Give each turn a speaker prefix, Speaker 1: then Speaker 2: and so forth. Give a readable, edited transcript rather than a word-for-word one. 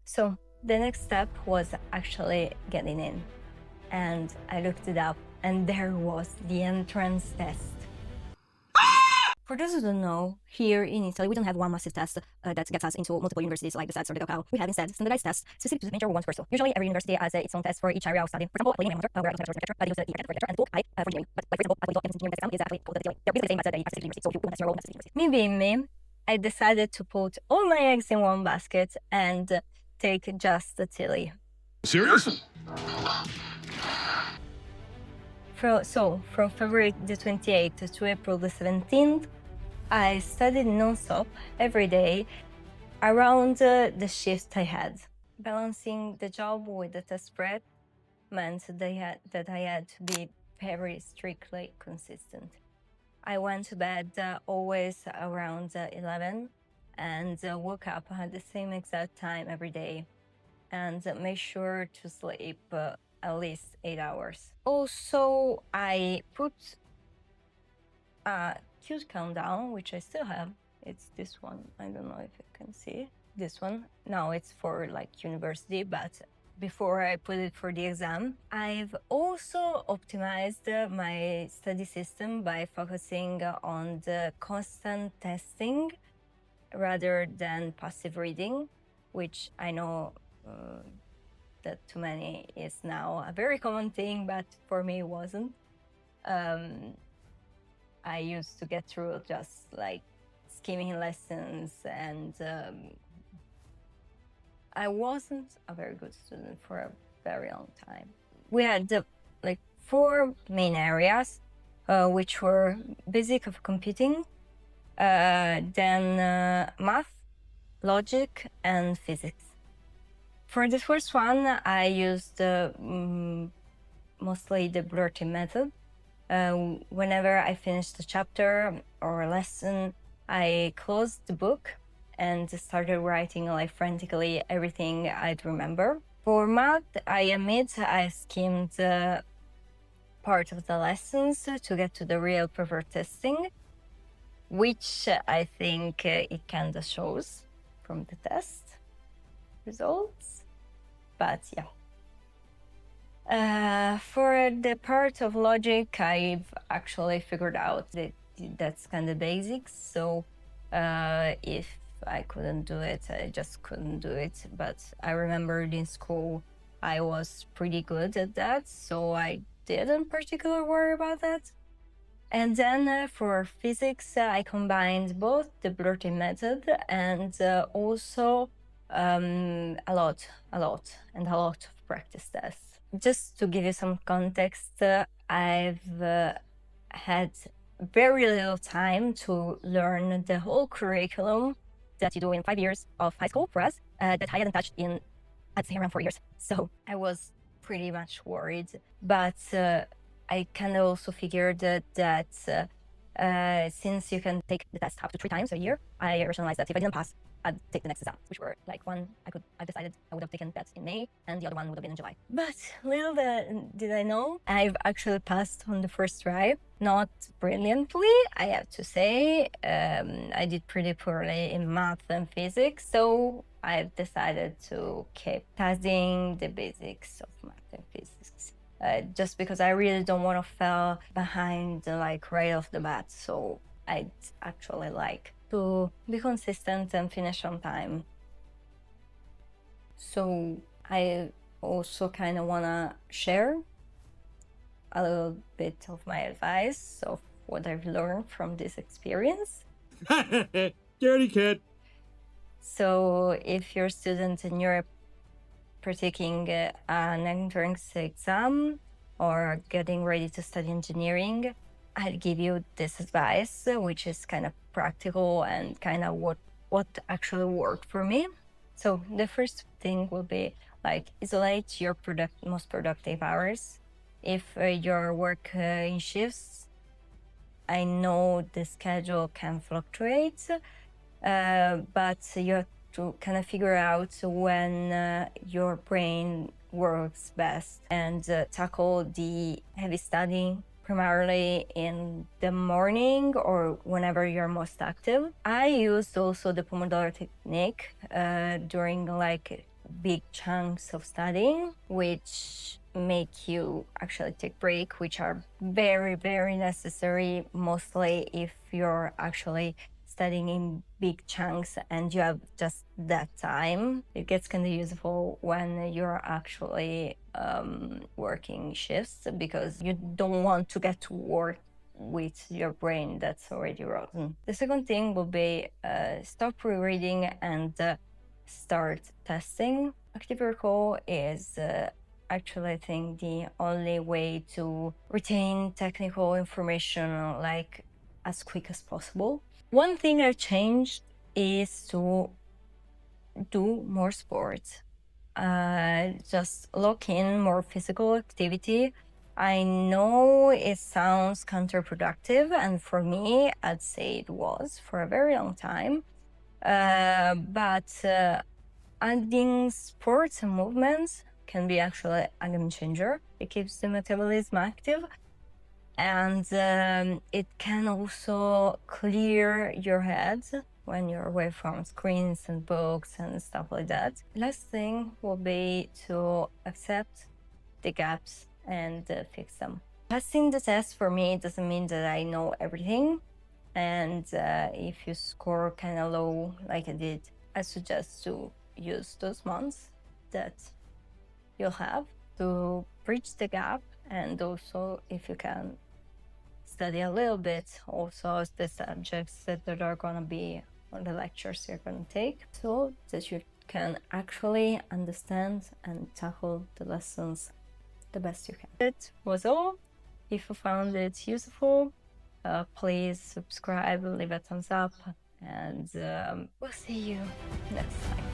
Speaker 1: So the next step was actually getting in. And I looked it up, and there was the entrance test. For those who don't know, here in Italy, we don't have one massive test that gets us into multiple universities like the SATs or the CACAO. We have instead standardized tests specific to the major ones course. Usually, every university has its own test for each area of study. For example, for engineering, where I don't have architecture, but I use the architecture and the TIL-I for engineering. But like, for example, the engineering exam is actually called the TIL-I. They're basically the same as the university, so you will test your role as a university. Me being me, I decided to put all my eggs in one basket and take just the TIL-I.
Speaker 2: Serious?
Speaker 1: From February the 28th to April the 17th, I studied non-stop every day around the shift I had. Balancing the job with the test prep meant that I had to be very strictly consistent. I went to bed always around 11 and woke up at the same exact time every day and made sure to sleep at least 8 hours. Also, I put a cute countdown, which I still have. It's this one. I don't know if you can see this one. Now it's for like university, but before I put it for the exam, I've also optimized my study system by focusing on the constant testing rather than passive reading, which I know that to many is now a very common thing, but for me it wasn't. I used to get through just like skimming lessons, and I wasn't a very good student for a very long time. We had like 4 main areas, which were basic of computing, then math, logic, and physics. For the first one, I used mostly the blurting method. Whenever I finished a chapter or a lesson, I closed the book and started writing like frantically everything I'd remember. For math, I admit I skimmed part of the lessons to get to the real proper testing, which I think it kind of shows from the test results. But yeah. For the part of logic, I've actually figured out that that's kind of basics. So if I couldn't do it, I just couldn't do it. But I remembered in school I was pretty good at that, so I didn't particularly worry about that. And then for physics, I combined both the blurting method and also a lot of practice tests. Just to give you some context, I've had very little time to learn the whole curriculum that you do in 5 years of high school for us, that I hadn't touched in, I'd say, around 4 years. So I was pretty much worried, but I kind of also figured that since you can take the test up to 3 times a year, I rationalized that if I didn't pass, I'd take the next exam, which were like one I decided I would have taken that in May, and the other one would have been in July. But little did I know, I've actually passed on the first try. Not brilliantly, I have to say. I did pretty poorly in math and physics, so I've decided to keep studying the basics of math and physics. Just because I really don't want to fall behind like right off the bat, so I'd actually like to be consistent and finish on time. So I also kind of want to share a little bit of my advice of what I've learned from this experience.
Speaker 2: Dirty kid.
Speaker 1: So if you're a student and you're taking an entrance exam or getting ready to study engineering, I'd give you this advice, which is kind of practical and kind of what actually worked for me. So the first thing will be like isolate your most productive hours. If your work in shifts, I know the schedule can fluctuate, but you have to kind of figure out when your brain works best and tackle the heavy studying primarily in the morning or whenever you're most active. I used also the Pomodoro technique during like big chunks of studying, which make you actually take break, which are very, very necessary, mostly if you're actually studying in big chunks and you have just that time. It gets kind of useful when you're actually working shifts, because you don't want to get to work with your brain that's already rotten. The second thing will be stop rereading and start testing. Active recall is actually, I think, the only way to retain technical information like as quick as possible. One thing I changed is to do more sports. Just lock in more physical activity. I know it sounds counterproductive, and for me, I'd say it was for a very long time. But adding sports and movements can be actually a game changer. It keeps the metabolism active, and it can also clear your head when you're away from screens and books and stuff like that. Last thing will be to accept the gaps and fix them. Passing the test for me doesn't mean that I know everything. And if you score kind of low, like I did, I suggest to use those months that you'll have to bridge the gap. And also, if you can, study a little bit also the subjects that are going to be on the lectures you're going to take, so that you can actually understand and tackle the lessons the best you can. That was all. If you found it useful, please subscribe, leave a thumbs up, and we'll see you next time.